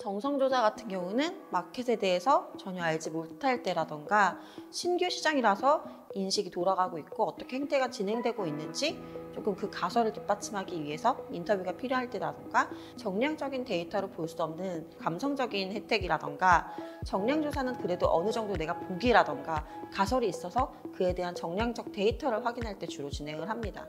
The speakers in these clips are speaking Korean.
정성조사 같은 경우는 마켓에 대해서 전혀 알지 못할 때라던가 신규 시장이라서 인식이 돌아가고 있고 어떻게 행태가 진행되고 있는지 조금 그 가설을 뒷받침하기 위해서 인터뷰가 필요할 때라던가 정량적인 데이터로 볼 수 없는 감성적인 혜택이라던가 정량조사는 그래도 어느 정도 내가 보기라던가 가설이 있어서 그에 대한 정량적 데이터를 확인할 때 주로 진행을 합니다.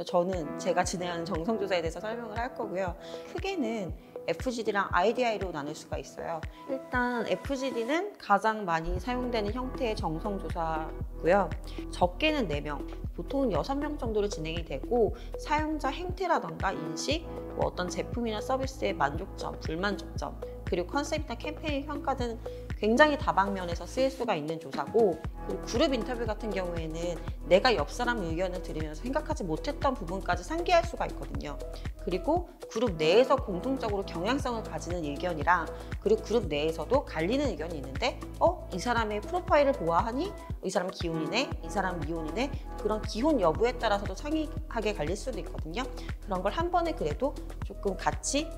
저는 제가 진행하는 정성조사에 대해서 설명을 할 거고요. 크게는 FGD랑 IDI로 나눌 수가 있어요. 일단 FGD는 가장 많이 사용되는 형태의 정성조사고요. 적게는 4명, 보통은 6명 정도로 진행이 되고 사용자 행태라던가 인식, 어떤 제품이나 서비스의 만족점, 불만족점, 그리고 컨셉이나 캠페인 평가 등 굉장히 다방면에서 쓰일 수가 있는 조사고, 그리고 그룹 인터뷰 같은 경우에는 내가 옆 사람 의견을 들으면서 생각하지 못했던 부분까지 상기할 수가 있거든요. 그리고 그룹 내에서 공통적으로 경향성을 가지는 의견이랑 그리고 그룹 내에서도 갈리는 의견이 있는데 이 사람의 프로파일을 보아하니 이 사람 기혼이네, 이 사람 미혼이네, 그런 기혼 여부에 따라서도 상이하게 갈릴 수도 있거든요. 그런 걸 한 번에 그래도 조금 같이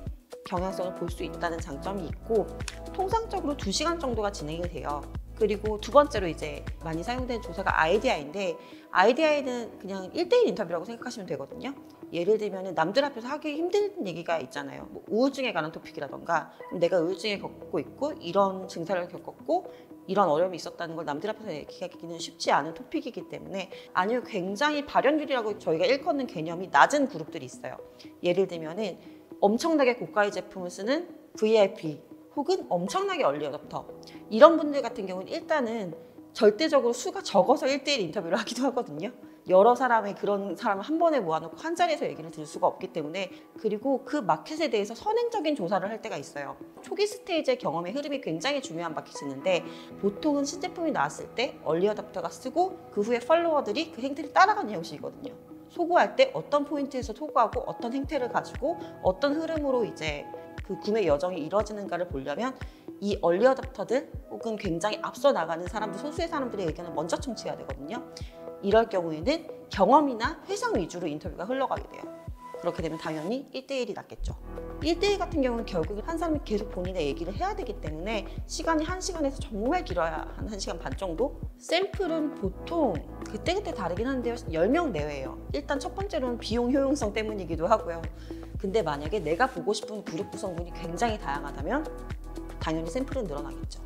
경향성을 볼 수 있다는 장점이 있고, 통상적으로 2시간 정도가 진행이 돼요. 그리고 두 번째로 이제 많이 사용되는 조사가 IDI인데, IDI는 그냥 1대1 인터뷰라고 생각하시면 되거든요. 예를 들면 남들 앞에서 하기 힘든 얘기가 있잖아요. 뭐 우울증에 관한 토픽이라던가, 내가 우울증에 겪고 있고 이런 증상을 겪었고 이런 어려움이 있었다는 걸 남들 앞에서 얘기하기는 쉽지 않은 토픽이기 때문에, 아니면 굉장히 발현율이라고 저희가 일컫는 개념이 낮은 그룹들이 있어요. 예를 들면은 엄청나게 고가의 제품을 쓰는 VIP 혹은 엄청나게 얼리 어댑터, 이런 분들 같은 경우는 일단은 절대적으로 수가 적어서 1대1 인터뷰를 하기도 하거든요. 여러 사람의 그런 사람을 한 번에 모아놓고 한 자리에서 얘기를 들을 수가 없기 때문에, 그리고 그 마켓에 대해서 선행적인 조사를 할 때가 있어요. 초기 스테이지의 경험의 흐름이 굉장히 중요한 마켓이는데, 보통은 신제품이 나왔을 때 얼리 어댑터가 쓰고 그 후에 팔로워들이 그 행태를 따라가는 형식이거든요. 소구할 때 어떤 포인트에서 소구하고 어떤 행태를 가지고 어떤 흐름으로 이제 그 구매 여정이 이루어지는가를 보려면 이 얼리 어댑터들 혹은 굉장히 앞서 나가는 사람들, 소수의 사람들의 의견을 먼저 청취해야 되거든요. 이럴 경우에는 경험이나 회상 위주로 인터뷰가 흘러가게 돼요. 그렇게 되면 당연히 1대1이 낫겠죠. 1대1 같은 경우는 결국은 한 사람이 계속 본인의 얘기를 해야 되기 때문에 시간이 1시간에서 정말 길어야 한 1시간 반 정도? 샘플은 보통 그때그때 다르긴 한데요, 10명 내외예요. 일단 첫 번째로는 비용 효용성 때문이기도 하고요. 근데 만약에 내가 보고 싶은 그룹 구성분이 굉장히 다양하다면 당연히 샘플은 늘어나겠죠.